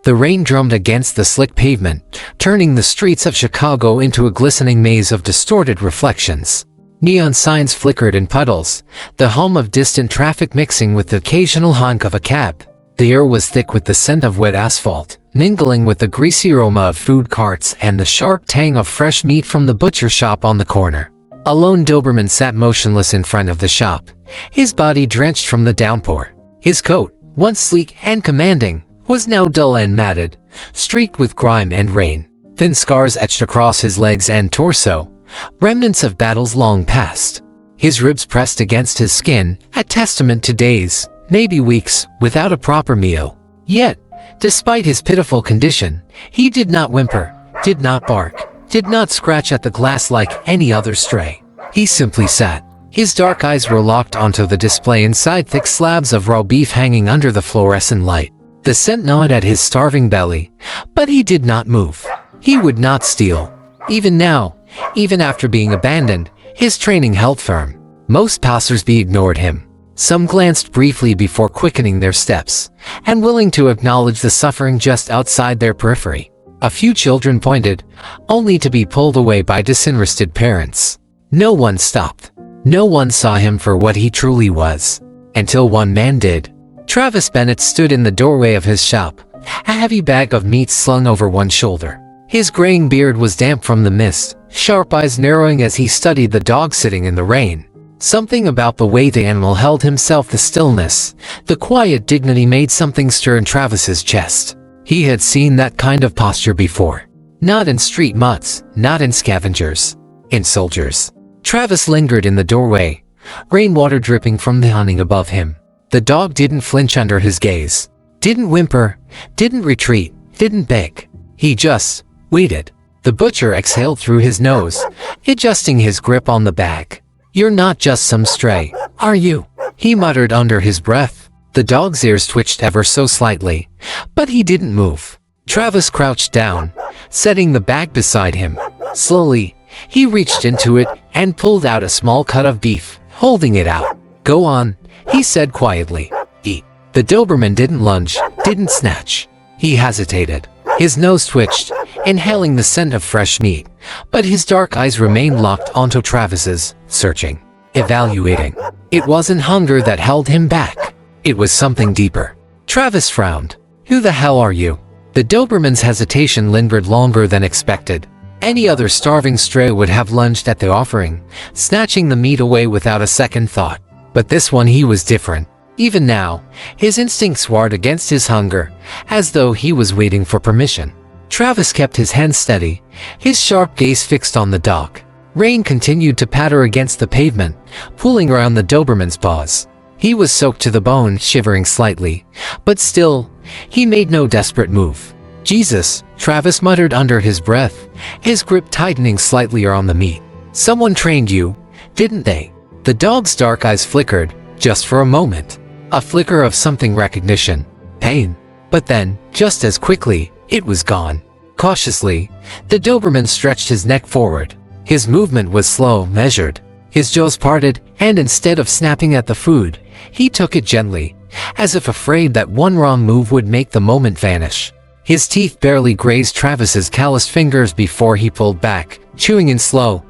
The rain drummed against the slick pavement, turning the streets of Chicago into a glistening maze of distorted reflections. Neon signs flickered in puddles, the hum of distant traffic mixing with the occasional honk of a cab. The air was thick with the scent of wet asphalt, mingling with the greasy aroma of food carts and the sharp tang of fresh meat from the butcher shop on the corner. A lone Doberman sat motionless in front of the shop, his body drenched from the downpour. His coat, once sleek and commanding, was now dull and matted, streaked with grime and rain. Thin scars etched across his legs and torso, remnants of battles long past. His ribs pressed against his skin, a testament to days, maybe weeks, without a proper meal. Yet, despite his pitiful condition, he did not whimper, did not bark, did not scratch at the glass like any other stray. He simply sat. His dark eyes were locked onto the display inside thick slabs of raw beef hanging under the fluorescent light. The scent gnawed at his starving belly, but he did not move. He would not steal. Even now, even after being abandoned, his training held firm. Most passersby ignored him. Some glanced briefly before quickening their steps, and willing to acknowledge the suffering just outside their periphery. A few children pointed, only to be pulled away by disinterested parents. No one stopped. No one saw him for what he truly was. Until one man did. Travis Bennett stood in the doorway of his shop, a heavy bag of meat slung over one shoulder. His graying beard was damp from the mist, sharp eyes narrowing as he studied the dog sitting in the rain. Something about the way the animal held himself, the stillness, the quiet dignity made something stir in Travis's chest. He had seen that kind of posture before. Not in street mutts, not in scavengers. In soldiers. Travis lingered in the doorway, rainwater dripping from the awning above him. The dog didn't flinch under his gaze. Didn't whimper, didn't retreat, didn't beg. He just waited. The butcher exhaled through his nose, adjusting his grip on the bag. "You're not just some stray, are you?" he muttered under his breath. The dog's ears twitched ever so slightly, but he didn't move. Travis crouched down, setting the bag beside him. Slowly, he reached into it and pulled out a small cut of beef, holding it out. "Go on," he said quietly. "Eat." The Doberman didn't lunge, didn't snatch. He hesitated. His nose twitched, inhaling the scent of fresh meat, but his dark eyes remained locked onto Travis's, searching, evaluating. It wasn't hunger that held him back. It was something deeper. Travis frowned. "Who the hell are you?" The Doberman's hesitation lingered longer than expected. Any other starving stray would have lunged at the offering, snatching the meat away without a second thought. But this one, he was different. Even now, his instincts warred against his hunger, as though he was waiting for permission. Travis kept his hand steady, his sharp gaze fixed on the dog. Rain continued to patter against the pavement, pulling around the Doberman's paws. He was soaked to the bone, shivering slightly, but still, he made no desperate move. "Jesus," Travis muttered under his breath, his grip tightening slightly around the meat. "Someone trained you, didn't they?" The dog's dark eyes flickered, just for a moment. A flicker of something, recognition, pain. But then, just as quickly, it was gone. Cautiously, the Doberman stretched his neck forward. His movement was slow, measured. His jaws parted, and instead of snapping at the food, he took it gently, as if afraid that one wrong move would make the moment vanish. His teeth barely grazed Travis's calloused fingers before he pulled back, chewing in slow,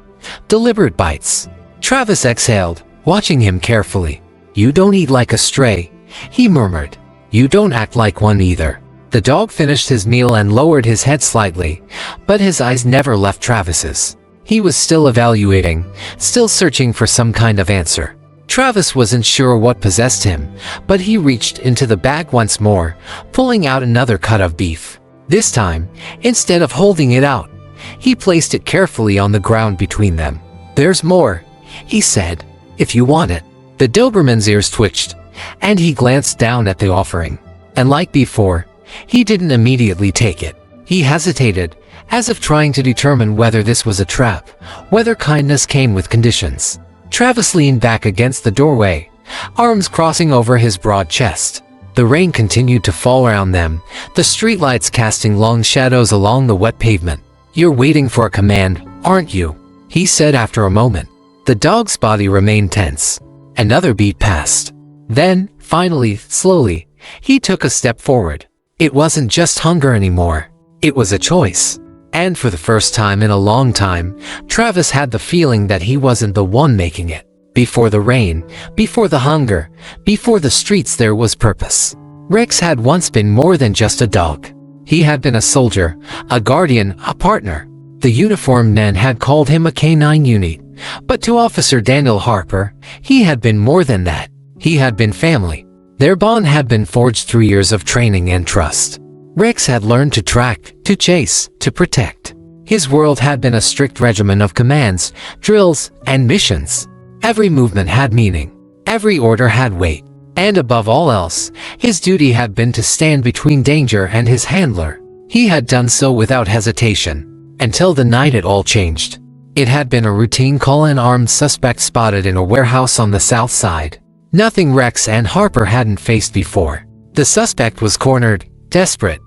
deliberate bites. Travis exhaled, watching him carefully. "You don't eat like a stray," he murmured. "You don't act like one either." The dog finished his meal and lowered his head slightly, but his eyes never left Travis's. He was still evaluating, still searching for some kind of answer. Travis wasn't sure what possessed him, but he reached into the bag once more, pulling out another cut of beef. This time, instead of holding it out, he placed it carefully on the ground between them. "There's more," he said, "if you want it." The Doberman's ears twitched, and he glanced down at the offering. And like before, he didn't immediately take it. He hesitated, as if trying to determine whether this was a trap, whether kindness came with conditions. Travis leaned back against the doorway, arms crossing over his broad chest. The rain continued to fall around them, the streetlights casting long shadows along the wet pavement. "You're waiting for a command, aren't you?" he said after a moment. The dog's body remained tense. Another beat passed. Then, finally, slowly, he took a step forward. It wasn't just hunger anymore. It was a choice. And for the first time in a long time, Travis had the feeling that he wasn't the one making it. Before the rain, before the hunger, before the streets, there was purpose. Rex had once been more than just a dog. He had been a soldier, a guardian, a partner. The uniformed men had called him a canine unit, but to Officer Daniel Harper, he had been more than that. He had been family. Their bond had been forged through years of training and trust. Rex had learned to track, to chase, to protect. His world had been a strict regimen of commands, drills, and missions. Every movement had meaning. Every order had weight. And above all else, his duty had been to stand between danger and his handler. He had done so without hesitation. Until the night it all changed. It had been a routine call, an armed suspect spotted in a warehouse on the south side. Nothing Rex and Harper hadn't faced before. The suspect was cornered, desperate,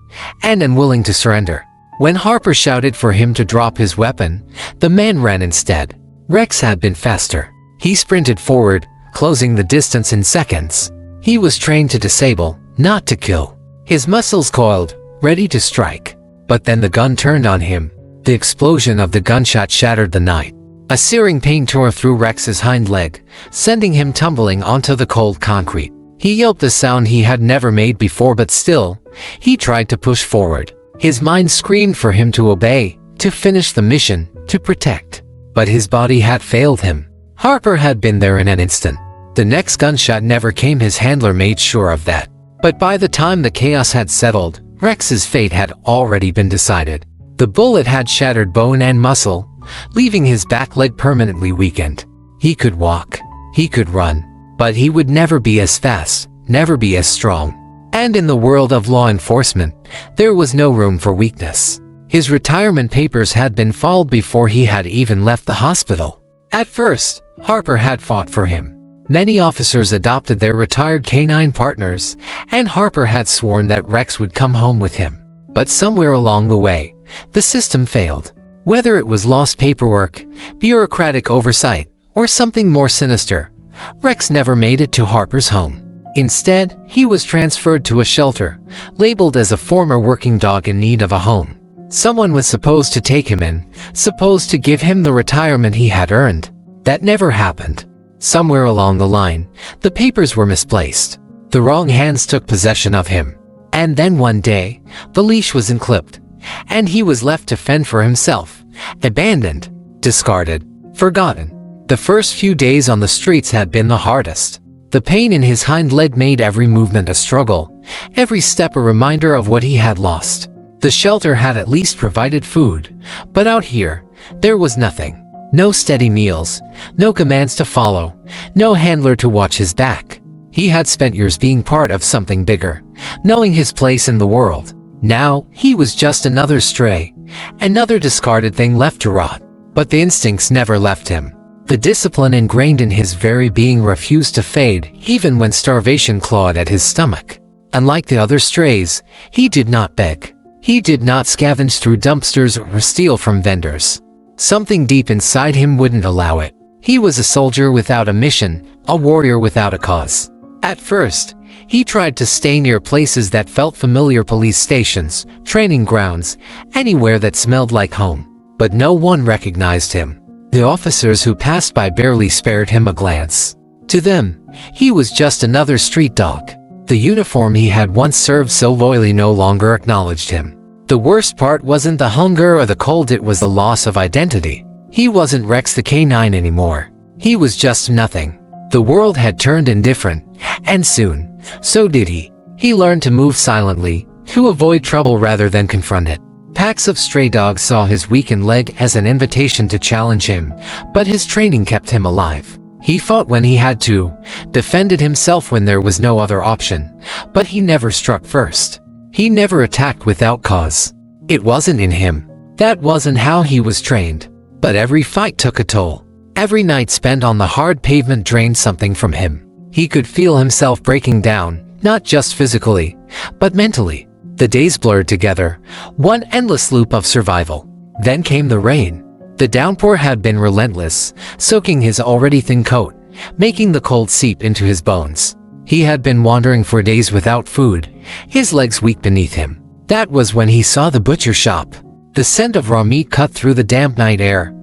and unwilling to surrender. When Harper shouted for him to drop his weapon, the man ran instead. Rex had been faster. He sprinted forward, closing the distance in seconds. He was trained to disable, not to kill. His muscles coiled, ready to strike. But then the gun turned on him. The explosion of the gunshot shattered the night. A searing pain tore through Rex's hind leg, sending him tumbling onto the cold concrete. He yelped a sound he had never made before, but still, he tried to push forward. His mind screamed for him to obey, to finish the mission, to protect. But his body had failed him. Harper had been there in an instant. The next gunshot never came. His handler made sure of that. But by the time the chaos had settled, Rex's fate had already been decided. The bullet had shattered bone and muscle, leaving his back leg permanently weakened. He could walk, he could run, but he would never be as fast, never be as strong. And in the world of law enforcement, there was no room for weakness. His retirement papers had been filed before he had even left the hospital. At first, Harper had fought for him. Many officers adopted their retired canine partners, and Harper had sworn that Rex would come home with him. But somewhere along the way, the system failed. Whether it was lost paperwork, bureaucratic oversight, or something more sinister, Rex never made it to Harper's home. Instead, he was transferred to a shelter, labeled as a former working dog in need of a home. Someone was supposed to take him in, supposed to give him the retirement he had earned. That never happened. Somewhere along the line, the papers were misplaced. The wrong hands took possession of him. And then one day, the leash was unclipped, and he was left to fend for himself, abandoned, discarded, forgotten. The first few days on the streets had been the hardest. The pain in his hind leg made every movement a struggle, every step a reminder of what he had lost. The shelter had at least provided food, but out here, there was nothing. No steady meals, no commands to follow, no handler to watch his back. He had spent years being part of something bigger, knowing his place in the world. Now, he was just another stray, another discarded thing left to rot. But the instincts never left him. The discipline ingrained in his very being refused to fade, even when starvation clawed at his stomach. Unlike the other strays, he did not beg. He did not scavenge through dumpsters or steal from vendors. Something deep inside him wouldn't allow it. He was a soldier without a mission, a warrior without a cause. At first, he tried to stay near places that felt familiar: police stations, training grounds, anywhere that smelled like home. But no one recognized him. The officers who passed by barely spared him a glance. To them, he was just another street dog. The uniform he had once served so loyally no longer acknowledged him. The worst part wasn't the hunger or the cold, it was the loss of identity. He wasn't Rex the canine anymore. He was just nothing. The world had turned indifferent, and soon, so did he. He learned to move silently, to avoid trouble rather than confront it. Packs of stray dogs saw his weakened leg as an invitation to challenge him, but his training kept him alive. He fought when he had to, defended himself when there was no other option, but he never struck first. He never attacked without cause. It wasn't in him. That wasn't how he was trained. But every fight took a toll. Every night spent on the hard pavement drained something from him. He could feel himself breaking down, not just physically, but mentally. The days blurred together, one endless loop of survival. Then came the rain. The downpour had been relentless, soaking his already thin coat, making the cold seep into his bones. He had been wandering for days without food, his legs weak beneath him. That was when he saw the butcher shop. The scent of raw meat cut through the damp night air,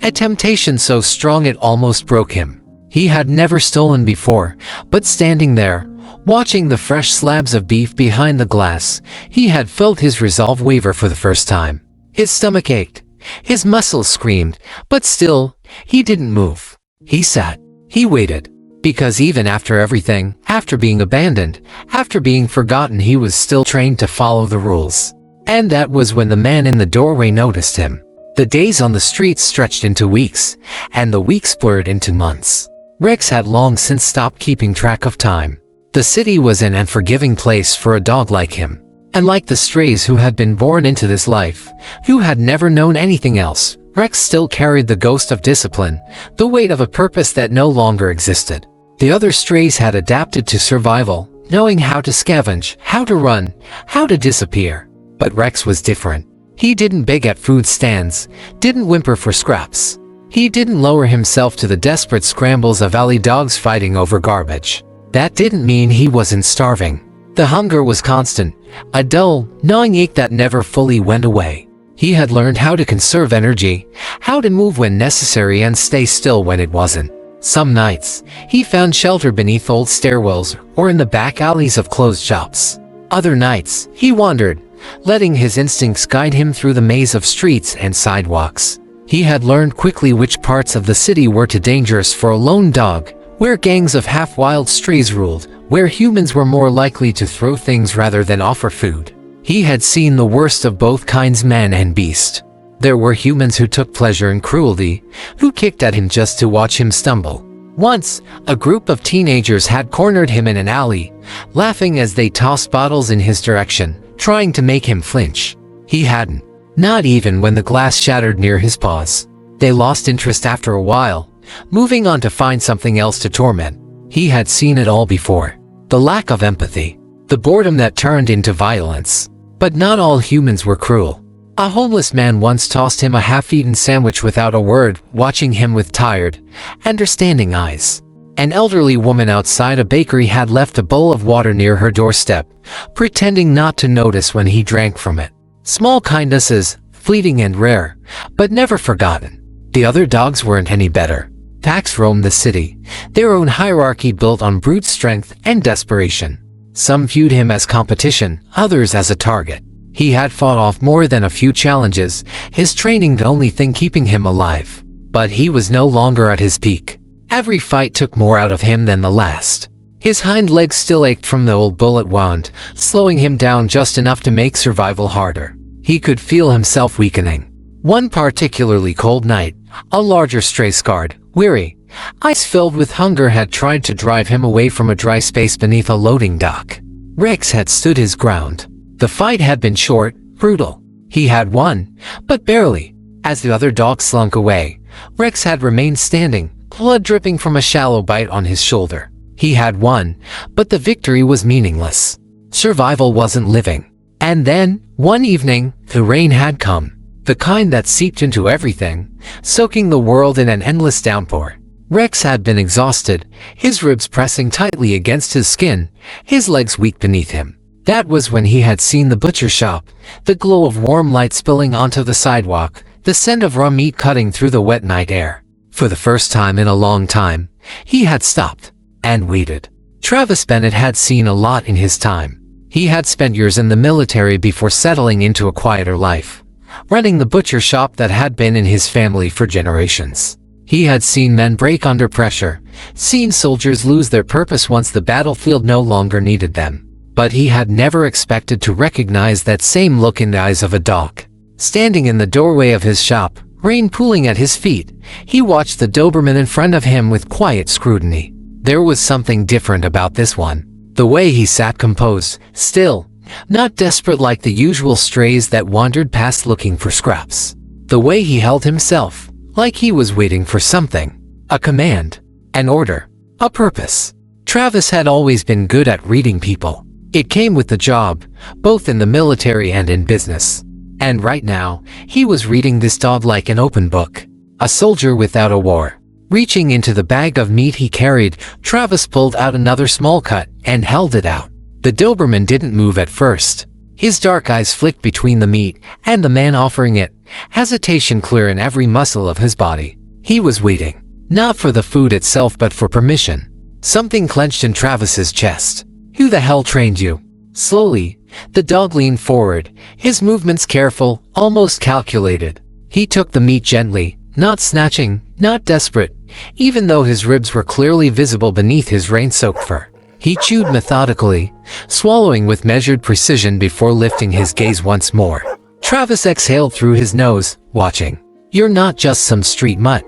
a temptation so strong it almost broke him. He had never stolen before, but standing there, watching the fresh slabs of beef behind the glass, he had felt his resolve waver for the first time. His stomach ached, his muscles screamed, but still, he didn't move. He sat. He waited. Because even after everything, after being abandoned, after being forgotten, he was still trained to follow the rules. And that was when the man in the doorway noticed him. The days on the streets stretched into weeks, and the weeks blurred into months. Rex had long since stopped keeping track of time. The city was an unforgiving place for a dog like him. And like the strays who had been born into this life, who had never known anything else, Rex still carried the ghost of discipline, the weight of a purpose that no longer existed. The other strays had adapted to survival, knowing how to scavenge, how to run, how to disappear. But Rex was different. He didn't beg at food stands, didn't whimper for scraps. He didn't lower himself to the desperate scrambles of alley dogs fighting over garbage. That didn't mean he wasn't starving. The hunger was constant, a dull, gnawing ache that never fully went away. He had learned how to conserve energy, how to move when necessary and stay still when it wasn't. Some nights, he found shelter beneath old stairwells or in the back alleys of closed shops. Other nights, he wandered, letting his instincts guide him through the maze of streets and sidewalks. He had learned quickly which parts of the city were too dangerous for a lone dog, where gangs of half-wild strays ruled, where humans were more likely to throw things rather than offer food. He had seen the worst of both kinds, man and beast. There were humans who took pleasure in cruelty, who kicked at him just to watch him stumble. Once, a group of teenagers had cornered him in an alley, laughing as they tossed bottles in his direction, trying to make him flinch. He hadn't. Not even when the glass shattered near his paws. They lost interest after a while, moving on to find something else to torment. He had seen it all before. The lack of empathy. The boredom that turned into violence. But not all humans were cruel. A homeless man once tossed him a half-eaten sandwich without a word, watching him with tired, understanding eyes. An elderly woman outside a bakery had left a bowl of water near her doorstep, pretending not to notice when he drank from it. Small kindnesses, fleeting and rare, but never forgotten. The other dogs weren't any better. Packs roamed the city, their own hierarchy built on brute strength and desperation. Some viewed him as competition, others as a target. He had fought off more than a few challenges, his training the only thing keeping him alive. But he was no longer at his peak. Every fight took more out of him than the last. His hind legs still ached from the old bullet wound, slowing him down just enough to make survival harder. He could feel himself weakening. One particularly cold night, a larger stray, scarred, weary, eyes filled with hunger, had tried to drive him away from a dry space beneath a loading dock. Rex had stood his ground. The fight had been short, brutal. He had won, but barely. As the other dog slunk away, Rex had remained standing, blood dripping from a shallow bite on his shoulder. He had won, but the victory was meaningless. Survival wasn't living. And then, one evening, the rain had come. The kind that seeped into everything, soaking the world in an endless downpour. Rex had been exhausted, his ribs pressing tightly against his skin, his legs weak beneath him. That was when he had seen the butcher shop, the glow of warm light spilling onto the sidewalk, the scent of raw meat cutting through the wet night air. For the first time in a long time, he had stopped and waited. Travis Bennett had seen a lot in his time. He had spent years in the military before settling into a quieter life, running the butcher shop that had been in his family for generations. He had seen men break under pressure, seen soldiers lose their purpose once the battlefield no longer needed them. But he had never expected to recognize that same look in the eyes of a dog. Standing in the doorway of his shop, rain pooling at his feet, he watched the Doberman in front of him with quiet scrutiny. There was something different about this one. The way he sat composed, still, not desperate like the usual strays that wandered past looking for scraps. The way he held himself, like he was waiting for something. A command, an order, a purpose. Travis had always been good at reading people. It came with the job, both in the military and in business. And right now, he was reading this dog like an open book. A soldier without a war. Reaching into the bag of meat he carried, Travis pulled out another small cut and held it out. The Doberman didn't move at first. His dark eyes flicked between the meat and the man offering it, hesitation clear in every muscle of his body. He was waiting, not for the food itself but for permission. Something clenched in Travis's chest. Who the hell trained you? Slowly, the dog leaned forward, his movements careful, almost calculated. He took the meat gently, not snatching, not desperate, even though his ribs were clearly visible beneath his rain-soaked fur. He chewed methodically, swallowing with measured precision before lifting his gaze once more. Travis exhaled through his nose, watching. "You're not just some street mutt,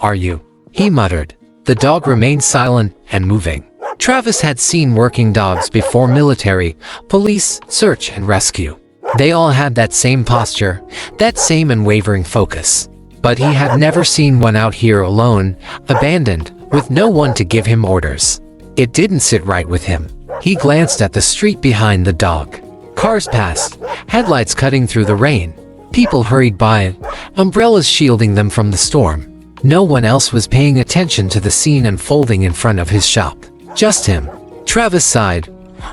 are you?" he muttered. The dog remained silent and moving. Travis had seen working dogs before: military, police, search and rescue. They all had that same posture, that same unwavering focus. But he had never seen one out here alone, abandoned, with no one to give him orders. It didn't sit right with him. He glanced at the street behind the dog. Cars passed, headlights cutting through the rain. People hurried by, umbrellas shielding them from the storm. No one else was paying attention to the scene unfolding in front of his shop. Just him. Travis sighed,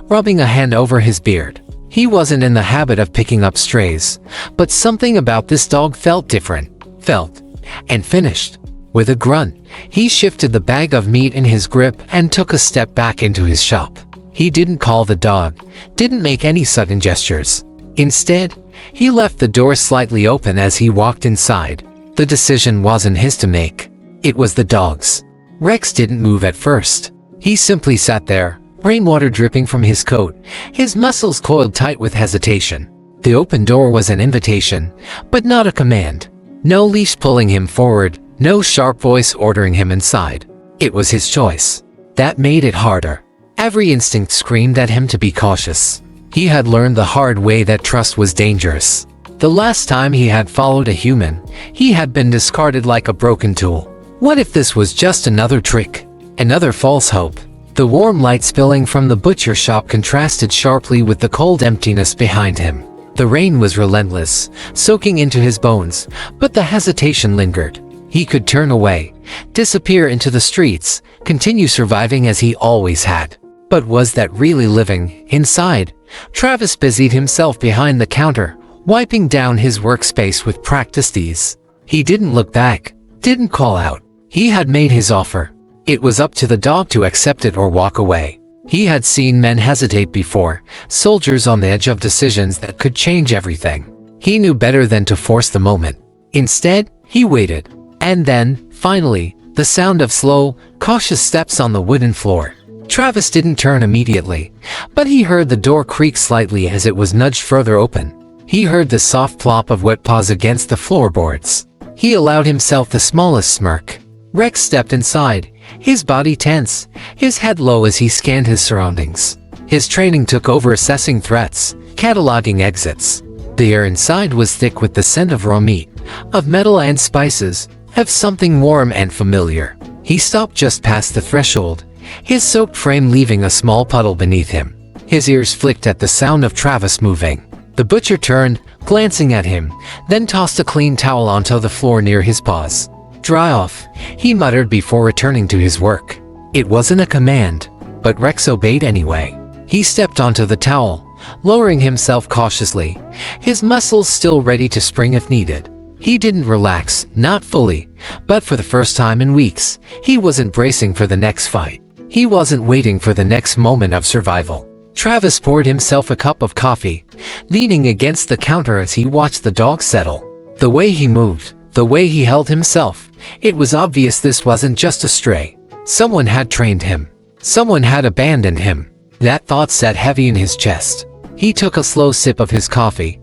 rubbing a hand over his beard. He wasn't in the habit of picking up strays, but something about this dog felt different. Felt and finished. With a grunt, he shifted the bag of meat in his grip and took a step back into his shop. He didn't call the dog, didn't make any sudden gestures. Instead, he left the door slightly open as he walked inside. The decision wasn't his to make. It was the dog's. Rex didn't move at first. He simply sat there, rainwater dripping from his coat, his muscles coiled tight with hesitation. The open door was an invitation, but not a command. No leash pulling him forward, no sharp voice ordering him inside. It was his choice. That made it harder. Every instinct screamed at him to be cautious. He had learned the hard way that trust was dangerous. The last time he had followed a human, he had been discarded like a broken tool. What if this was just another trick? Another false hope? The warm light spilling from the butcher shop contrasted sharply with the cold emptiness behind him. The rain was relentless, soaking into his bones, but the hesitation lingered. He could turn away, disappear into the streets, continue surviving as he always had. But was that really living? Inside, Travis busied himself behind the counter, wiping down his workspace with practiced ease. He didn't look back, didn't call out. He had made his offer. It was up to the dog to accept it or walk away. He had seen men hesitate before, soldiers on the edge of decisions that could change everything. He knew better than to force the moment. Instead, he waited. And then, finally, the sound of slow, cautious steps on the wooden floor. Travis didn't turn immediately, but he heard the door creak slightly as it was nudged further open. He heard the soft plop of wet paws against the floorboards. He allowed himself the smallest smirk. Rex stepped inside, his body tense, his head low as he scanned his surroundings. His training took over assessing threats, cataloging exits. The air inside was thick with the scent of raw meat, of metal and spices, of something warm and familiar. He stopped just past the threshold, his soaked frame leaving a small puddle beneath him. His ears flicked at the sound of Travis moving. The butcher turned, glancing at him, then tossed a clean towel onto the floor near his paws. "Dry off," he muttered before returning to his work. It wasn't a command, but Rex obeyed anyway. He stepped onto the towel, lowering himself cautiously, his muscles still ready to spring if needed. He didn't relax, not fully, but for the first time in weeks, he wasn't bracing for the next fight. He wasn't waiting for the next moment of survival. Travis poured himself a cup of coffee, leaning against the counter as he watched the dog settle. The way he moved, the way he held himself, it was obvious this wasn't just a stray. Someone had trained him. Someone had abandoned him. That thought sat heavy in his chest. He took a slow sip of his coffee,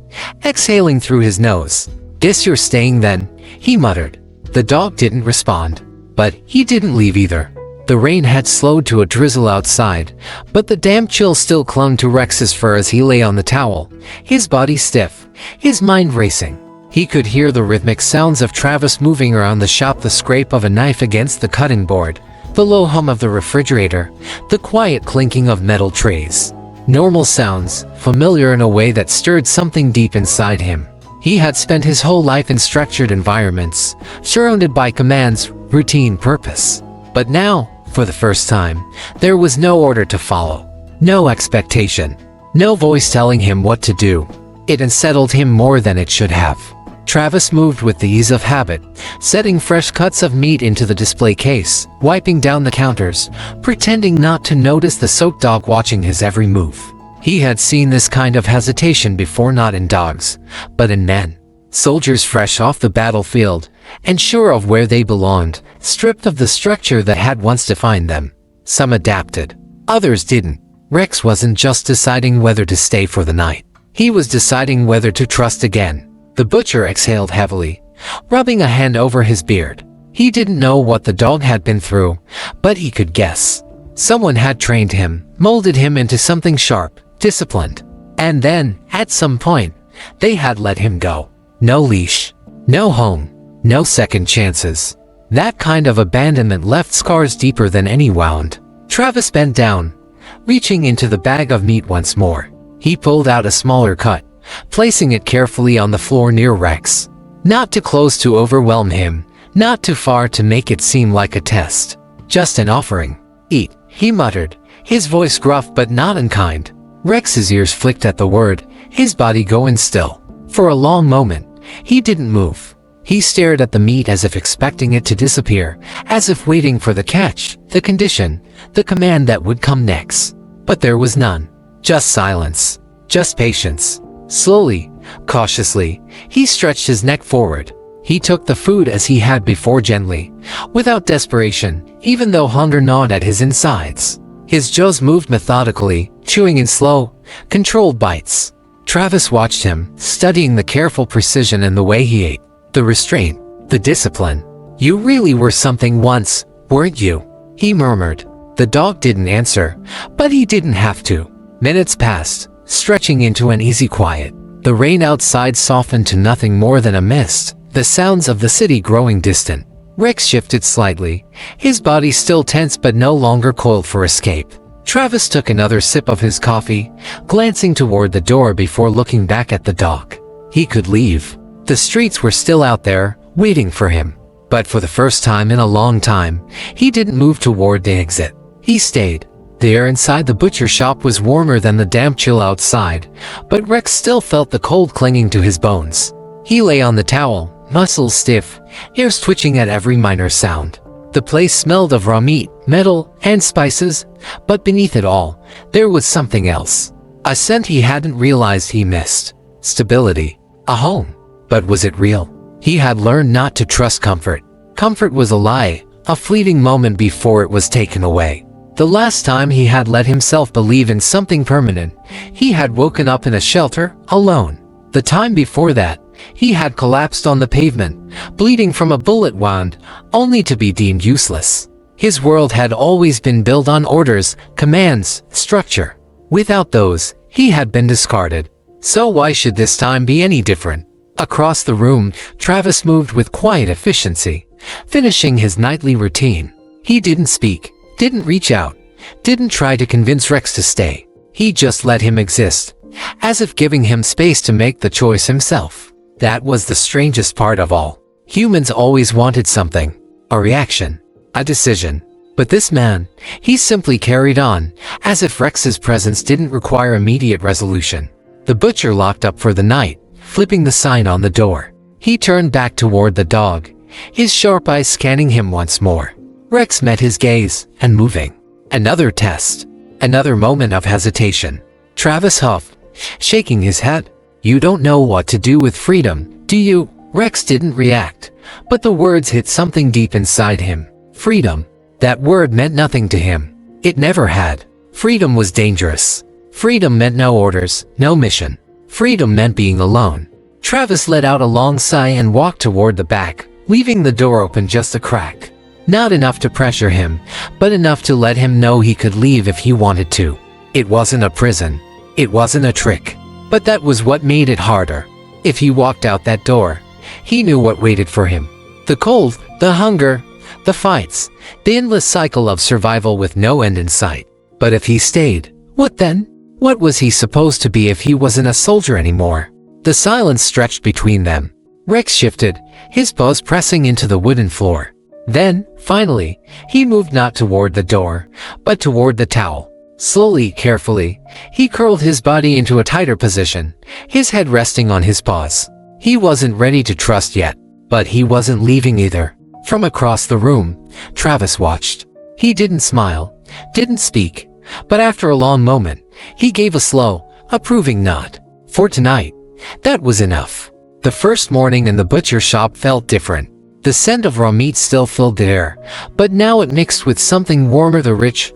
exhaling through his nose. "Guess you're staying then," he muttered. The dog didn't respond, but he didn't leave either. The rain had slowed to a drizzle outside, but the damp chill still clung to Rex's fur as he lay on the towel, his body stiff, his mind racing. He could hear the rhythmic sounds of Travis moving around the shop, the scrape of a knife against the cutting board, the low hum of the refrigerator, the quiet clinking of metal trays. Normal sounds, familiar in a way that stirred something deep inside him. He had spent his whole life in structured environments, surrounded by commands, routine, purpose. But now, for the first time, there was no order to follow. No expectation. No voice telling him what to do. It unsettled him more than it should have. Travis moved with the ease of habit, setting fresh cuts of meat into the display case, wiping down the counters, pretending not to notice the soaked dog watching his every move. He had seen this kind of hesitation before, not in dogs, but in men. Soldiers fresh off the battlefield, and sure of where they belonged, stripped of the structure that had once defined them. Some adapted. Others didn't. Rex wasn't just deciding whether to stay for the night. He was deciding whether to trust again. The butcher exhaled heavily, rubbing a hand over his beard. He didn't know what the dog had been through, but he could guess. Someone had trained him, molded him into something sharp, disciplined. And then, at some point, they had let him go. No leash, no home, no second chances. That kind of abandonment left scars deeper than any wound. Travis bent down, reaching into the bag of meat once more. He pulled out a smaller cut, placing it carefully on the floor near Rex. Not too close to overwhelm him, not too far to make it seem like a test. Just an offering. Eat, he muttered, his voice gruff but not unkind. Rex's ears flicked at the word, his body going still. For a long moment, he didn't move. He stared at the meat as if expecting it to disappear, as if waiting for the catch, the condition, the command that would come next. But there was none. Just silence. Just patience. Slowly, cautiously, he stretched his neck forward. He took the food as he had before, gently, without desperation, even though hunger gnawed at his insides. His jaws moved methodically, chewing in slow, controlled bites. Travis watched him, studying the careful precision in the way he ate. The restraint, the discipline. "You really were something once, weren't you?" he murmured. The dog didn't answer, but he didn't have to. Minutes passed, stretching into an easy quiet. The rain outside softened to nothing more than a mist, the sounds of the city growing distant. Rex shifted slightly, his body still tense but no longer coiled for escape. Travis took another sip of his coffee, glancing toward the door before looking back at the dog. He could leave. The streets were still out there, waiting for him. But for the first time in a long time, he didn't move toward the exit. He stayed. The air inside the butcher shop was warmer than the damp chill outside, but Rex still felt the cold clinging to his bones. He lay on the towel, muscles stiff, ears twitching at every minor sound. The place smelled of raw meat, metal, and spices, but beneath it all, there was something else. A scent he hadn't realized he missed. Stability. A home. But was it real? He had learned not to trust comfort. Comfort was a lie, a fleeting moment before it was taken away. The last time he had let himself believe in something permanent, he had woken up in a shelter, alone. The time before that, he had collapsed on the pavement, bleeding from a bullet wound, only to be deemed useless. His world had always been built on orders, commands, structure. Without those, he had been discarded. So why should this time be any different? Across the room, Travis moved with quiet efficiency, finishing his nightly routine. He didn't speak, didn't reach out, didn't try to convince Rex to stay. He just let him exist, as if giving him space to make the choice himself. That was the strangest part of all. Humans always wanted something, a reaction, a decision. But this man, he simply carried on, as if Rex's presence didn't require immediate resolution. The butcher locked up for the night, flipping the sign on the door. He turned back toward the dog, his sharp eyes scanning him once more. Rex met his gaze, and moving. Another test. Another moment of hesitation. Travis huffed, shaking his head. "You don't know what to do with freedom, do you?" Rex didn't react, but the words hit something deep inside him. Freedom. That word meant nothing to him. It never had. Freedom was dangerous. Freedom meant no orders, no mission. Freedom meant being alone. Travis let out a long sigh and walked toward the back, leaving the door open just a crack. Not enough to pressure him, but enough to let him know he could leave if he wanted to. It wasn't a prison. It wasn't a trick. But that was what made it harder. If he walked out that door, he knew what waited for him. The cold, the hunger, the fights, the endless cycle of survival with no end in sight. But if he stayed, what then? What was he supposed to be if he wasn't a soldier anymore? The silence stretched between them. Rex shifted, his paws pressing into the wooden floor. Then, finally, he moved not toward the door, but toward the towel. Slowly, carefully, he curled his body into a tighter position, his head resting on his paws. He wasn't ready to trust yet, but he wasn't leaving either. From across the room, Travis watched. He didn't smile, didn't speak, but after a long moment, he gave a slow, approving nod. For tonight, that was enough. The first morning in the butcher shop felt different. The scent of raw meat still filled the air, but now it mixed with something warmer, the rich,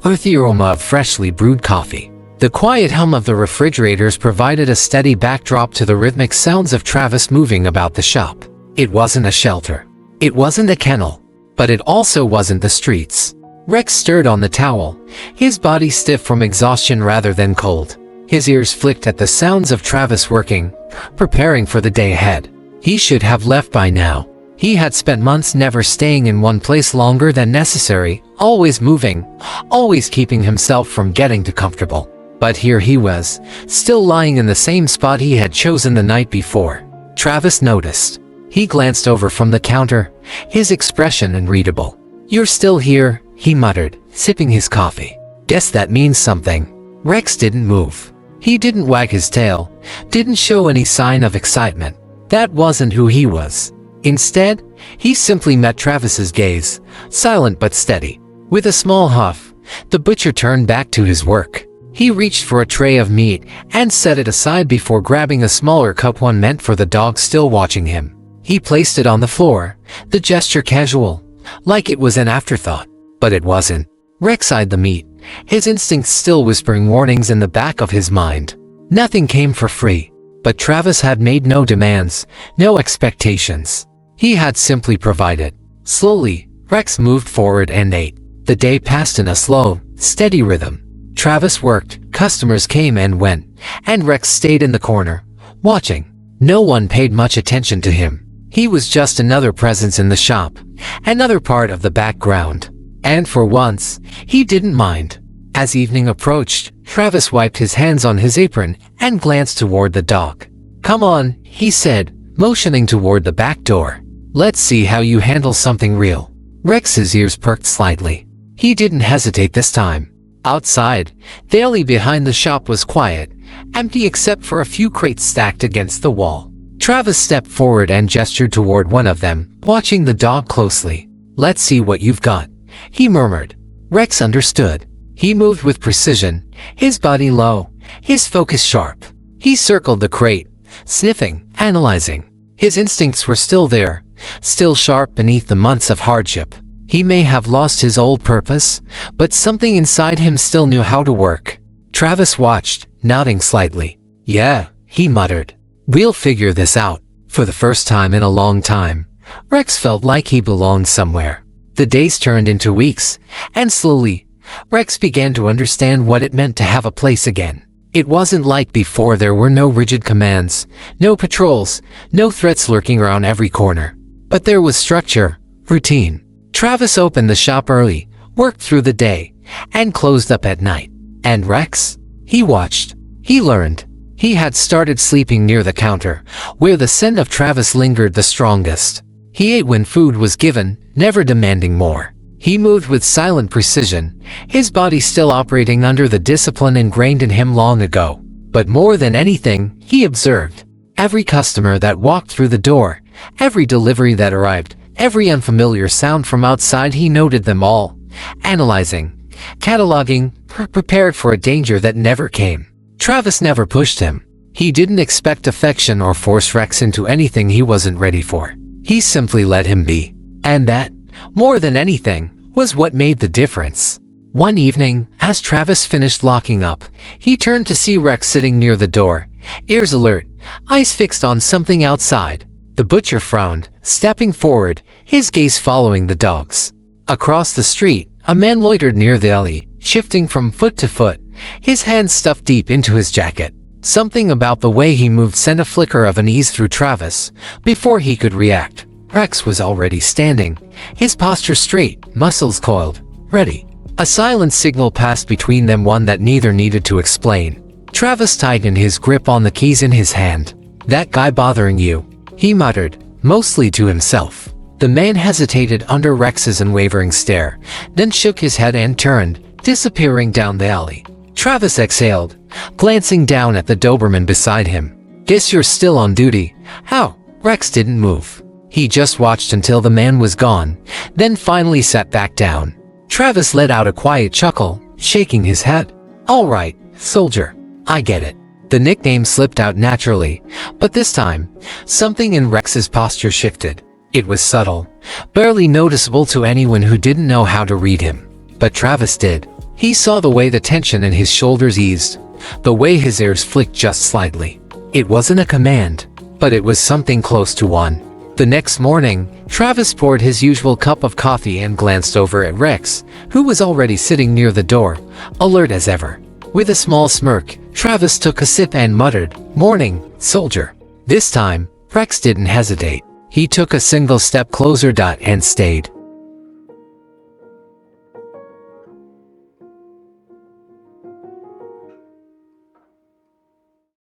earthy aroma of freshly brewed coffee. The quiet hum of the refrigerators provided a steady backdrop to the rhythmic sounds of Travis moving about the shop. It wasn't a shelter. It wasn't a kennel. But it also wasn't the streets. Rex stirred on the towel, his body stiff from exhaustion rather than cold. His ears flicked at the sounds of Travis working, preparing for the day ahead. He should have left by now. He had spent months never staying in one place longer than necessary, always moving, always keeping himself from getting too comfortable. But here he was, still lying in the same spot he had chosen the night before. Travis noticed. He glanced over from the counter, his expression unreadable. "You're still here," he muttered, sipping his coffee. "Guess that means something." Rex didn't move. He didn't wag his tail, didn't show any sign of excitement. That wasn't who he was. Instead, he simply met Travis's gaze, silent but steady. With a small huff, the butcher turned back to his work. He reached for a tray of meat and set it aside before grabbing a smaller cup, one meant for the dog still watching him. He placed it on the floor, the gesture casual, like it was an afterthought. But it wasn't. Rex eyed the meat, his instincts still whispering warnings in the back of his mind. Nothing came for free, but Travis had made no demands, no expectations. He had simply provided. Slowly, Rex moved forward and ate. The day passed in a slow, steady rhythm. Travis worked, customers came and went, and Rex stayed in the corner, watching. No one paid much attention to him. He was just another presence in the shop, another part of the background. And for once, he didn't mind. As evening approached, Travis wiped his hands on his apron and glanced toward the dog. "Come on," he said, motioning toward the back door. "Let's see how you handle something real." Rex's ears perked slightly. He didn't hesitate this time. Outside, the alley behind the shop was quiet, empty except for a few crates stacked against the wall. Travis stepped forward and gestured toward one of them, watching the dog closely. "Let's see what you've got," he murmured. Rex understood. He moved with precision, his body low, his focus sharp. He circled the crate, sniffing, analyzing. His instincts were still there, still sharp beneath the months of hardship. He may have lost his old purpose, but something inside him still knew how to work. Travis watched, nodding slightly. "Yeah," he muttered. "We'll figure this out." For the first time in a long time, Rex felt like he belonged somewhere. The days turned into weeks, and slowly, Rex began to understand what it meant to have a place again. It wasn't like before. There were no rigid commands, no patrols, no threats lurking around every corner. But there was structure, routine. Travis opened the shop early, worked through the day, and closed up at night. And Rex? He watched. He learned. He had started sleeping near the counter, where the scent of Travis lingered the strongest. He ate when food was given, never demanding more. He moved with silent precision, his body still operating under the discipline ingrained in him long ago. But more than anything, he observed. Every customer that walked through the door, every delivery that arrived, every unfamiliar sound from outside, he noted them all, analyzing, cataloging, prepared for a danger that never came. Travis never pushed him. He didn't expect affection or force Rex into anything he wasn't ready for. He simply let him be. And that, more than anything, was what made the difference. One evening, as Travis finished locking up, he turned to see Rex sitting near the door, ears alert, eyes fixed on something outside. The butcher frowned, stepping forward, his gaze following the dog's. Across the street, a man loitered near the alley, shifting from foot to foot, his hands stuffed deep into his jacket. Something about the way he moved sent a flicker of unease through Travis. Before he could react, Rex was already standing, his posture straight, muscles coiled, ready. A silent signal passed between them, one that neither needed to explain. Travis tightened his grip on the keys in his hand. "That guy bothering you?" he muttered, mostly to himself. The man hesitated under Rex's unwavering stare, then shook his head and turned, disappearing down the alley. Travis exhaled, glancing down at the Doberman beside him. "Guess you're still on duty." "How?" Rex didn't move. He just watched until the man was gone, then finally sat back down. Travis let out a quiet chuckle, shaking his head. "All right, soldier. I get it." The nickname slipped out naturally, but this time, something in Rex's posture shifted. It was subtle, barely noticeable to anyone who didn't know how to read him. But Travis did. He saw the way the tension in his shoulders eased, the way his ears flicked just slightly. It wasn't a command, but it was something close to one. The next morning, Travis poured his usual cup of coffee and glanced over at Rex, who was already sitting near the door, alert as ever. With a small smirk, Travis took a sip and muttered, "Morning, soldier." This time, Rex didn't hesitate. He took a single step closer and stayed.